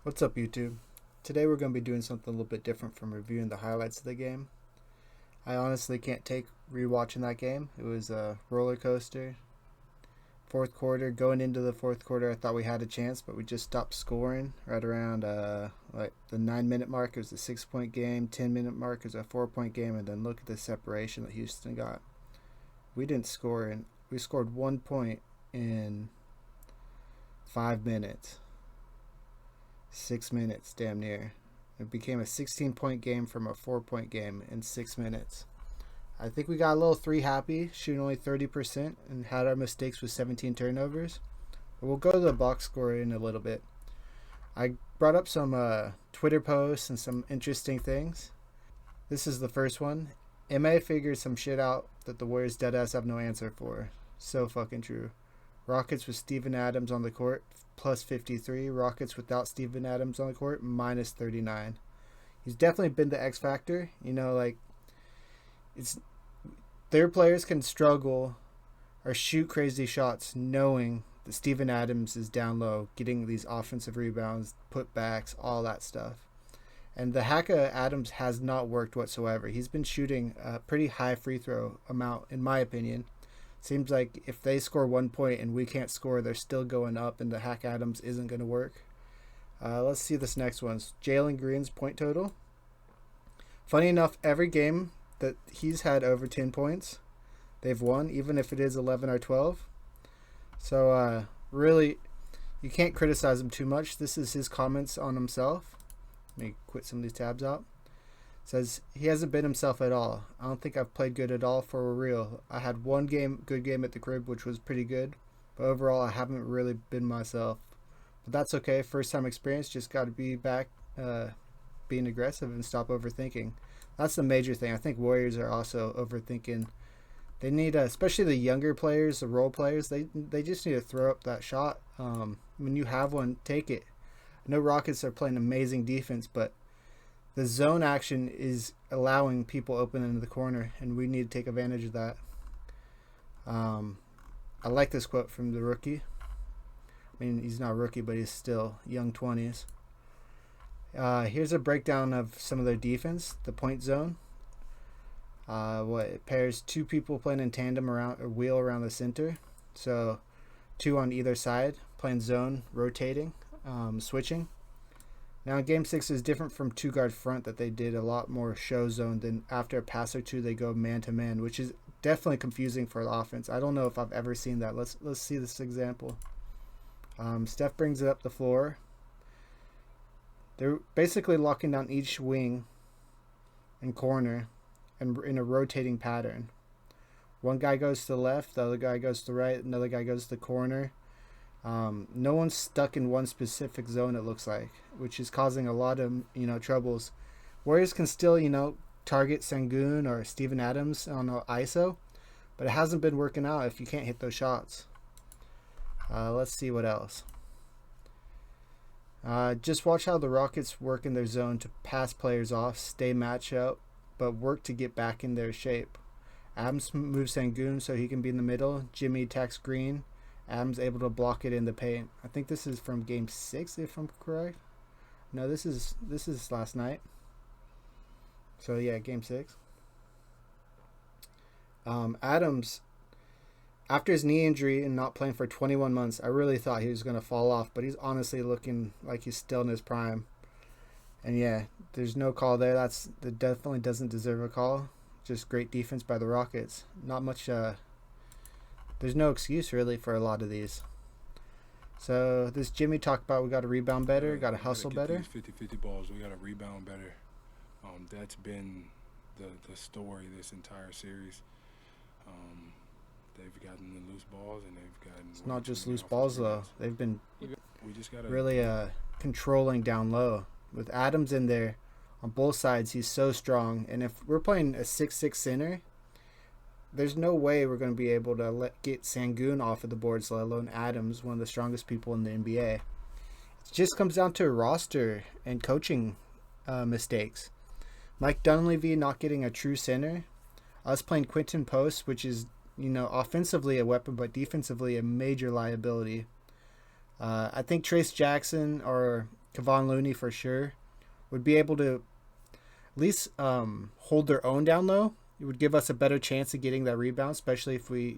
What's up, YouTube? Today we're going to be doing something a little bit different from reviewing the highlights of the game. I honestly can't take rewatching that game. It was a roller coaster. Fourth quarter, going into the fourth quarter, I thought we had a chance, but we just stopped scoring right around like the 9-minute mark. It was a 6-point game. 10-minute mark it was a 4-point game, and then look at the separation that Houston got. We didn't score, and we scored 1 point in 5 minutes. 6 minutes, damn near. It became a 16-point game from a 4-point game in 6 minutes. I think we got a little three happy, shooting only 30%, and had our mistakes with 17 turnovers. But we'll go to the box score in a little bit. I brought up some Twitter posts and some interesting things. This is the first one. MA figured some shit out that the Warriors deadass have no answer for. So fucking true. Rockets with Steven Adams on the court, plus 53. Rockets without Steven Adams on the court, minus 39. He's definitely been the X factor. It's their players can struggle or shoot crazy shots knowing that Steven Adams is down low, getting these offensive rebounds, putbacks, all that stuff. And the hack of Adams has not worked whatsoever. He's been shooting a pretty high free throw amount, in my opinion. Seems like if they score 1 point and we can't score, they're still going up, and the hack Adams isn't going to work. Let's see this next one. Jalen Green's point total. Funny enough, every game that he's had over 10 points, they've won, even if it is 11 or 12. So really, you can't criticize him too much. This is his comments on himself. Let me quit some of these tabs out. Says he hasn't been himself at all. I don't think I've played good at all for real. I had one good game at the crib, which was pretty good, but overall I haven't really been myself. But that's okay. First time experience. Just got to be back being aggressive and stop overthinking. That's the major thing. I think Warriors are also overthinking. They need, especially the younger players, the role players, they just need to throw up that shot. When you have one, take it. I know Rockets are playing amazing defense, but the zone action is allowing people open into the corner, and we need to take advantage of that. I like this quote from the rookie. I mean, he's not a rookie, but he's still young 20s. Here's a breakdown of some of their defense. The point zone. It pairs two people playing in tandem around or wheel around the center. So two on either side, playing zone, rotating, switching. Now, Game 6 is different from two-guard front that they did a lot more show zone. Then after a pass or two, they go man-to-man, which is definitely confusing for the offense. I don't know if I've ever seen that. Let's see this example. Steph brings it up the floor. They're basically locking down each wing and corner and in a rotating pattern. One guy goes to the left, the other guy goes to the right, another guy goes to the corner. No one's stuck in one specific zone, it looks like, which is causing a lot of troubles. Warriors can still target Sengun or Steven Adams on ISO, but it hasn't been working out if you can't hit those shots. Let's see what else. Just watch how the Rockets work in their zone to pass players off, stay matchup, but work to get back in their shape. Adams moves Sengun so he can be in the middle. Jimmy attacks Green. Adams able to block it in the paint. I think this is from Game 6, if I'm correct. No, this is last night. So yeah, Game 6. Adams, after his knee injury and not playing for 21 months, I really thought he was going to fall off, but he's honestly looking like he's still in his prime. And yeah, there's no call there. That definitely doesn't deserve a call. Just great defense by the Rockets. Not much. There's no excuse really for a lot of these. So this Jimmy talked about we got to rebound better, got to hustle better. 50-50 balls, we got to rebound better. That's been the story this entire series. They've gotten the loose balls, and they've gotten. It's not just loose balls though. They've been we just gotta really controlling down low. With Adams in there on both sides, he's so strong. And if we're playing a 6'6" center, there's no way we're going to be able to get Sengun off of the boards, let alone Adams, one of the strongest people in the NBA. It just comes down to roster and coaching mistakes. Mike Dunleavy not getting a true center. Us playing Quinton Post, which is offensively a weapon, but defensively a major liability. I think Trace Jackson or Kevon Looney for sure, would be able to at least hold their own down low. It would give us a better chance of getting that rebound, especially if we,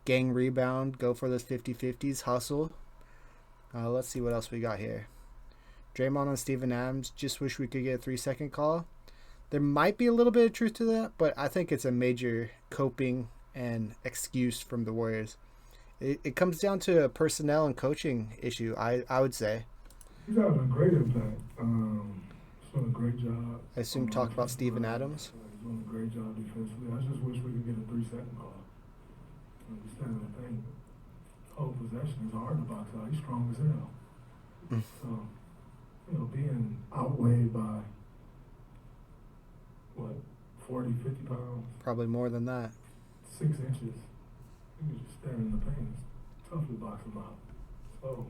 gang rebound, go for those 50-50s, hustle. Let's see what else we got here. Draymond on Steven Adams, just wish we could get a 3-second call. There might be a little bit of truth to that, but I think it's a major coping and excuse from the Warriors. It comes down to a personnel and coaching issue, I would say. He's having a great impact. He's doing a great job. I assume talk about Steven Adams. He's doing a great job defensively. I just wish we could get a 3-second call. Understand the thing. Whole possession is hard to box out. He's strong as hell. So, being outweighed by, 40, 50 pounds? Probably more than that. 6 inches. You can just stand in the paint. It's tough to box him out. So,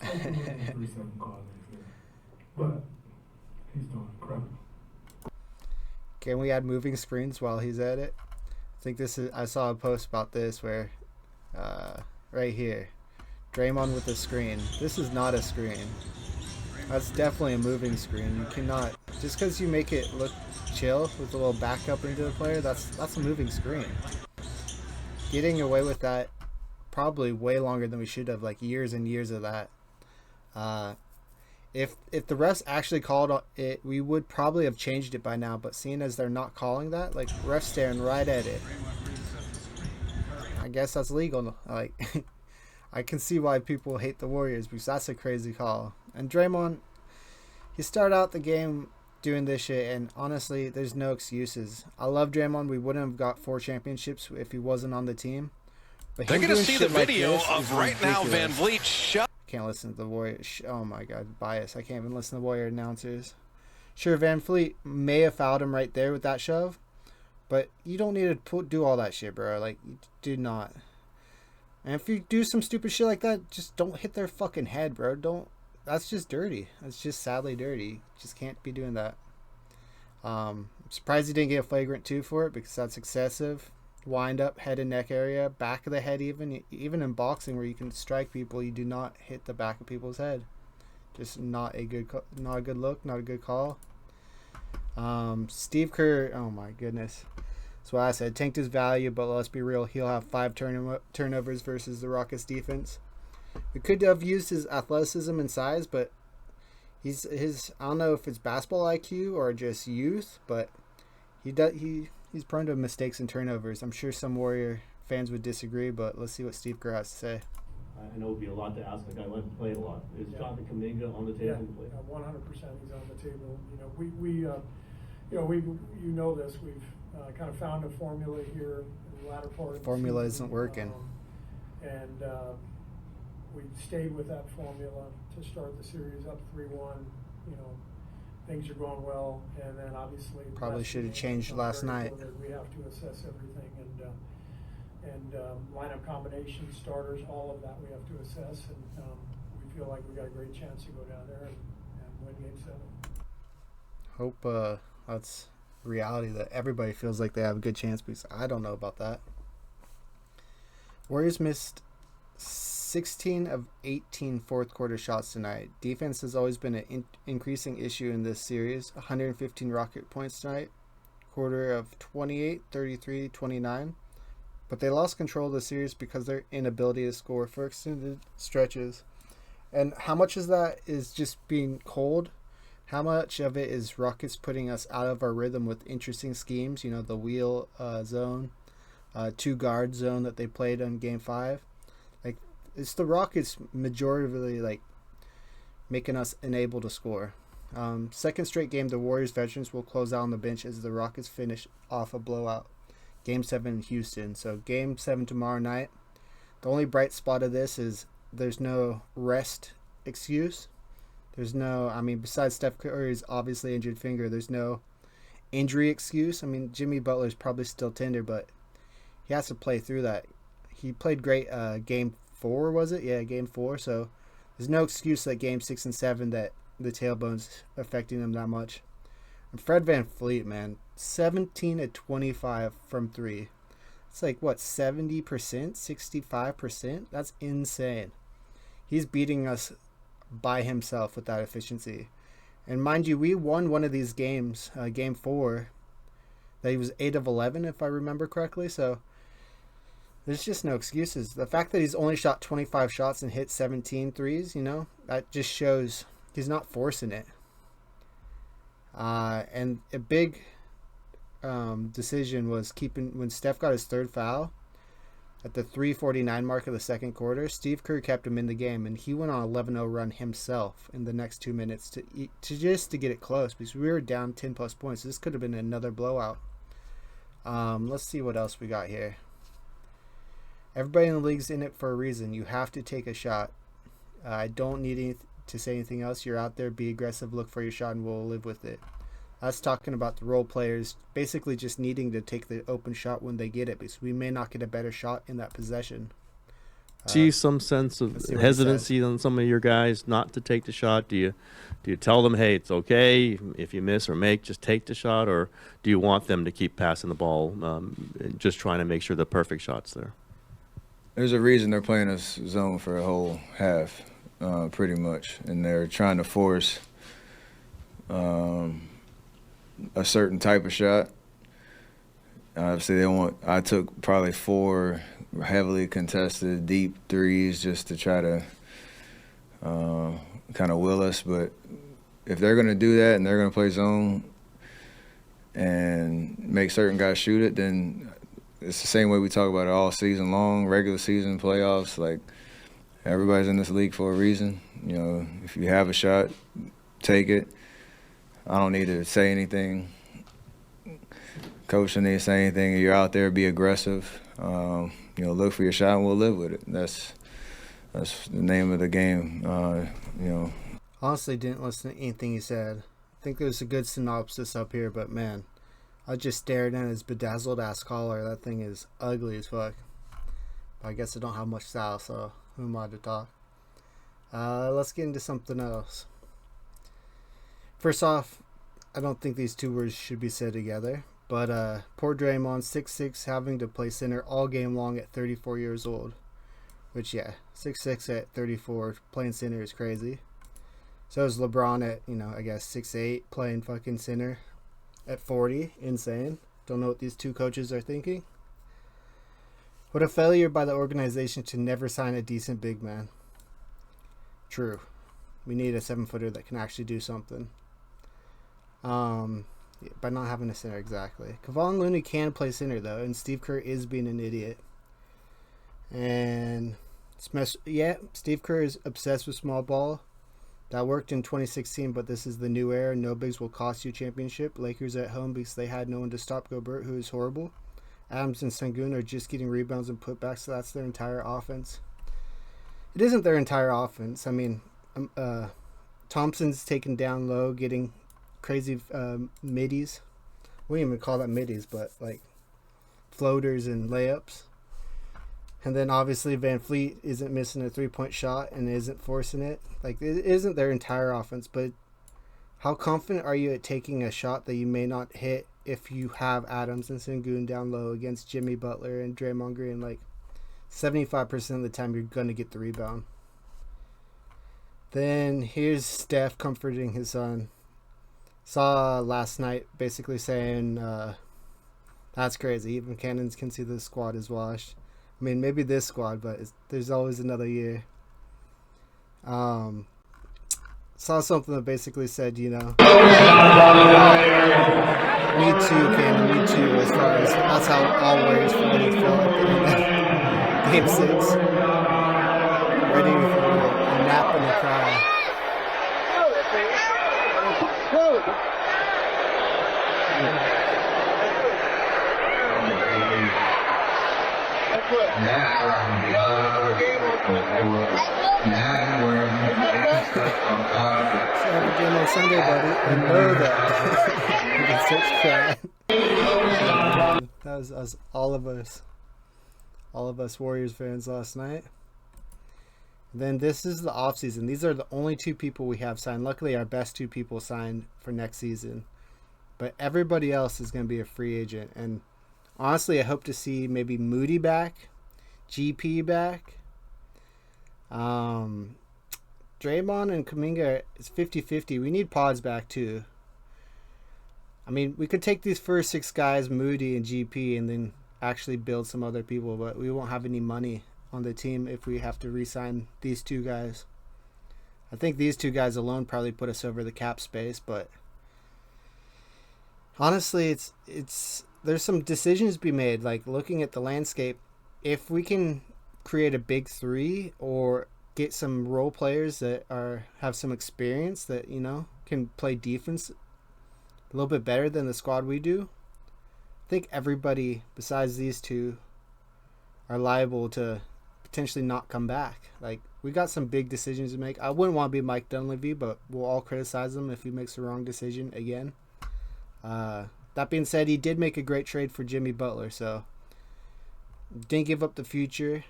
hopefully we'll get a 3-second call next year. But he's doing incredible. Can we add moving screens while he's at it? I saw a post about this where, right here, Draymond with the screen. This is not a screen. That's definitely a moving screen. You cannot, just because you make it look chill with a little backup into the player, that's a moving screen. Getting away with that probably way longer than we should have, like years and years of that. If the refs actually called it, we would probably have changed it by now, but seeing as they're not calling that, like, refs staring right at it, I guess that's legal. Like, I can see why people hate the Warriors, because that's a crazy call. And Draymond, he started out the game doing this shit, and honestly, there's no excuses. I love Draymond. We wouldn't have got 4 championships if he wasn't on the team. But they're going to see the video of right now VanFleet shut. Can't listen to the Warriors. Oh my God, bias. I can't even listen to Warrior announcers. Sure, VanFleet may have fouled him right there with that shove, but you don't need to do all that shit, bro. Like, you do not. And if you do some stupid shit like that, just don't hit their fucking head, bro. Don't. That's just dirty. That's just sadly dirty. You just can't be doing that. I'm surprised he didn't get a flagrant 2 for it, because that's excessive. Wind up, head and neck area, back of the head even in boxing where you can strike people, you do not hit the back of people's head. Just not a good look, not a good call. Steve Kerr, oh my goodness. That's why I said tanked his value, but let's be real, he'll have 5 turnovers versus the Rockets defense. We could have used his athleticism and size, but I don't know if it's basketball IQ or just youth, but he's prone to mistakes and turnovers. I'm sure some Warrior fans would disagree, but let's see what Steve Kerr has to say. I know it would be a lot to ask a guy who hasn't played a lot. Is Jonathan Kuminga on the table? Yeah, 100% he's on the table. We know this. We've kind of found a formula here in the latter part of the formula season. Isn't working. We stayed with that formula to start the series up 3-1. Things are going well, and then obviously probably should have changed last night. We have to assess everything and lineup combinations, starters, all of that we have to assess, and we feel like we got a great chance to go down there and win Game 7. Hope that's reality, that everybody feels like they have a good chance, because I don't know about that. Warriors missed 16 of 18 fourth quarter shots tonight. Defense has always been an increasing issue in this series. 115 Rocket points tonight. Quarter of 28, 33, 29. But they lost control of the series because of their inability to score for extended stretches. And how much of that is just being cold? How much of it is Rockets putting us out of our rhythm with interesting schemes? The wheel zone, 2-guard zone that they played on Game 5. It's the Rockets majority making us unable to score. Second straight game, the Warriors veterans will close out on the bench as the Rockets finish off a blowout. Game 7 in Houston. So Game 7 tomorrow night. The only bright spot of this is there's no rest excuse. There's no, besides Steph Curry's obviously injured finger, there's no injury excuse. Jimmybutler's probably still tender, but he has to play through that. He played great Game 4, was it? Yeah, Game 4. So there's no excuse that Game 6 and 7 that the tailbone's affecting them that much. And Fred VanFleet, man, 17 to 25 from 3. It's 70%, 65%? That's insane. He's beating us by himself with that efficiency. And mind you, we won one of these games, game 4, that he was 8 of 11, if I remember correctly. So there's just no excuses. The fact that he's only shot 25 shots and hit 17 threes, that just shows he's not forcing it. And a big decision was when Steph got his third foul at the 3:49 mark of the second quarter. Steve Kerr kept him in the game, and he went on an 11-0 run himself in the next 2 minutes to get it close, because we were down 10 plus points. This could have been another blowout. Let's see what else we got here. Everybody in the league's in it for a reason. You have to take a shot. I don't need to say anything else. You're out there, be aggressive, look for your shot, and we'll live with it. That's talking about the role players basically just needing to take the open shot when they get it, because we may not get a better shot in that possession. See some sense of hesitancy on some of your guys not to take the shot? Do you tell them, hey, it's okay if you miss or make, just take the shot, or do you want them to keep passing the ball, just trying to make sure the perfect shot's there? There's a reason they're playing us zone for a whole half, pretty much, and they're trying to force a certain type of shot. Obviously, I took probably 4 heavily contested deep threes just to try to kind of will us. But if they're going to do that and they're going to play zone and make certain guys shoot it, then it's the same way we talk about it all season long, regular season, playoffs. Like, everybody's in this league for a reason. If you have a shot, take it. I don't need to say anything. Coach doesn't need to say anything. You're out there, be aggressive. Look for your shot, and we'll live with it. That's the name of the game. Honestly, didn't listen to anything he said. I think there's a good synopsis up here, but man, I just stared at his bedazzled ass collar. That thing is ugly as fuck. But I guess I don't have much style, so who am I to talk? Let's get into something else. First off, I don't think these two words should be said together, but poor Draymond, 6'6", having to play center all game long at 34 years old. Which, yeah, 6'6" at 34, playing center is crazy. So is LeBron at, I guess 6'8", playing fucking center at 40. Insane. Don't know what these two coaches are thinking. What a failure by the organization to never sign a decent big man. True. We need a 7-footer that can actually do something. By not having a center, exactly. Kevon Looney can play center, though, and Steve Kerr is being an idiot. And, Steve Kerr is obsessed with small ball. That worked in 2016, but this is the new era. No bigs will cost you championship. Lakers at home because they had no one to stop Gobert, who is horrible. Adams and Sengun are just getting rebounds and putbacks, so that's their entire offense. It isn't their entire offense. I mean, Thompson's taken down low, getting crazy middies. We don't even call that middies, but like floaters and layups. And then obviously VanFleet isn't missing a 3-point shot and isn't forcing it. Like, it isn't their entire offense, but how confident are you at taking a shot that you may not hit if you have Adams and Sengun down low against Jimmybutler and Draymond Green? Like, 75% of the time you're going to get the rebound. Then here's Steph comforting his son. Saw last night basically saying, that's crazy. Even cannons can see the squad is washed. I mean, maybe this squad, but there's always another year. Saw something that basically said, me too, Cannon, me too, as far as that's how all Warriors fans felt at the end of Game 6. Ready for a nap and a cry. So every game on Sunday, buddy, I know that. That was us, all of us Warriors fans last night. Then this is the off season. These are the only 2 people we have signed. Luckily, our best 2 people signed for next season, but everybody else is going to be a free agent. And honestly, I hope to see maybe Moody back, GP back, Draymond and Kuminga is 50-50. We need pods back too. I mean, we could take these first 6 guys, Moody and GP, and then actually build some other people, but we won't have any money on the team if we have to re-sign these 2 guys. I think these 2 guys alone probably put us over the cap space, but honestly, it's there's some decisions to be made, like looking at the landscape. If we can create a big 3 or get some role players that have some experience that, you know, can play defense a little bit better than the squad we do, I think everybody besides these 2 are liable to potentially not come back. Like, we got some big decisions to make. I wouldn't want to be Mike Dunleavy, but we'll all criticize him if he makes the wrong decision again. That being said, he did make a great trade for Jimmybutler, so didn't give up the future.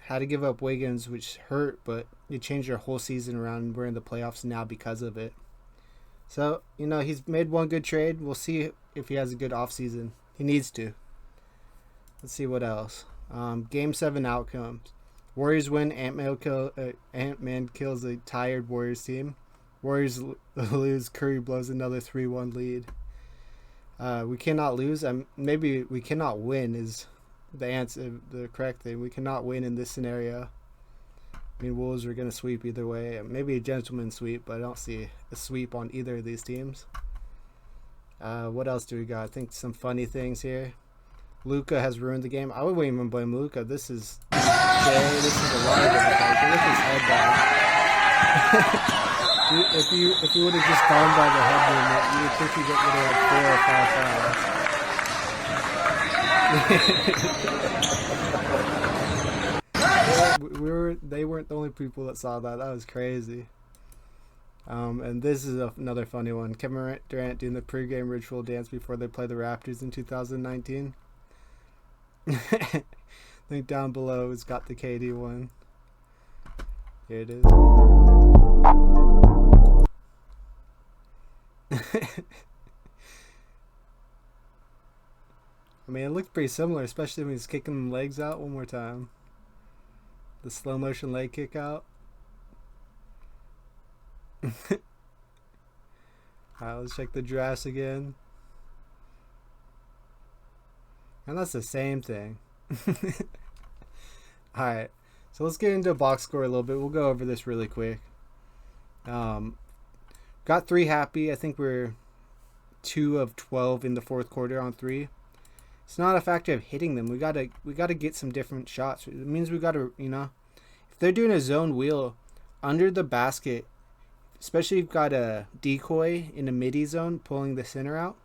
Had to give up Wiggins, which hurt, but it changed our whole season around. We're in the playoffs now because of it. So, you know, he's made one good trade. We'll see if he has a good offseason. He needs to. Let's see what else. Game 7 outcomes. Warriors win. Ant-Man kills a tired Warriors team. Warriors lose. Curry blows another 3-1 lead. We cannot lose. Maybe we cannot win is the answer, the correct thing. We cannot win in this scenario. I mean, Wolves are going to sweep either way. Maybe a gentleman sweep, but I don't see a sweep on either of these teams. What else do we got? I think some funny things here. Luka has ruined the game. I wouldn't even blame Luka. This is a lot of difficulty. Look at his head down. If you would have just gone by the head movement, you would think you would have had 4 or 5 fouls. They weren't the only people that saw that. That was crazy. And this is another funny one. Kevin Durant doing the pregame ritual dance before they play the Raptors in 2019. Link down below has got the KD one. Here it is. I mean, it looked pretty similar, especially when he's kicking them legs out one more time. The slow motion leg kick out. Alright, let's check the drafts again. And that's the same thing. Alright, so let's get into box score a little bit. We'll go over this really quick. Got 3 happy. I think we're 2 of 12 in the fourth quarter on 3. It's not a factor of hitting them. We gotta get some different shots. It means we gotta, you know, if they're doing a zone wheel under the basket, especially if you've got a decoy in a midi zone pulling the center out,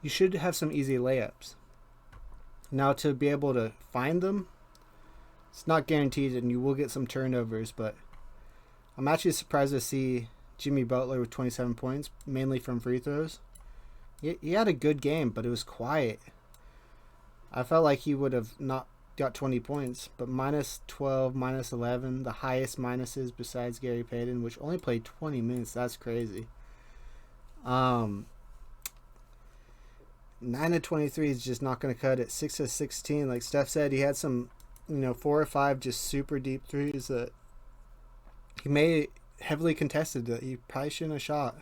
you should have some easy layups. Now, to be able to find them, it's not guaranteed, and you will get some turnovers, but I'm actually surprised to see Jimmybutler with 27 points, mainly from free throws. He had a good game, but it was quiet. I felt like he would have not got 20 points, but minus 12, minus 11, the highest minuses besides Gary Payton, which only played 20 minutes. That's crazy. 9 of 23 is just not going to cut it. 6 of 16, like Steph said, he had some, 4 or 5 just super deep threes that he made heavily contested that he probably shouldn't have shot.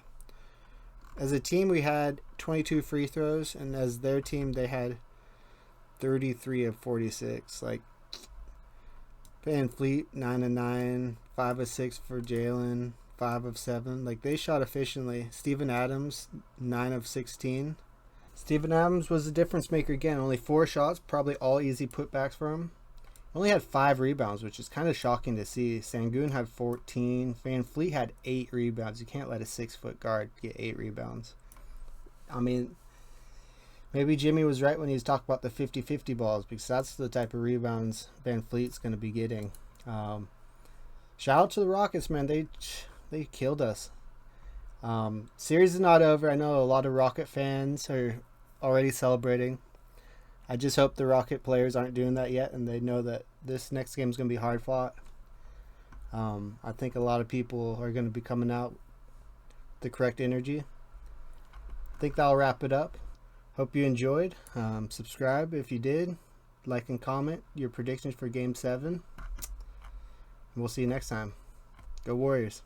As a team, we had 22 free throws, and as their team, they had 33 of 46. Like, VanFleet, 9 of 9, 5 of 6 for Jalen, 5 of 7. Like, they shot efficiently. Steven Adams, 9 of 16. Steven Adams was the difference maker again. Only 4 shots, probably all easy putbacks for him. Only had 5 rebounds, which is kind of shocking to see. Sangoon had 14. VanFleet had 8 rebounds. You can't let a 6-foot guard get 8 rebounds. I mean, maybe Jimmy was right when he was talking about the 50-50 balls, because that's the type of rebounds VanFleet's going to be getting. Shout out to the Rockets, man. They killed us. Series is not over. I know a lot of Rocket fans are already celebrating. I just hope the Rocket players aren't doing that yet, and they know that this next game is going to be hard fought. I think a lot of people are going to be coming out with the correct energy. I think that'll wrap it up. Hope you enjoyed. Subscribe if you did. Like and comment your predictions for Game 7. And we'll see you next time. Go Warriors.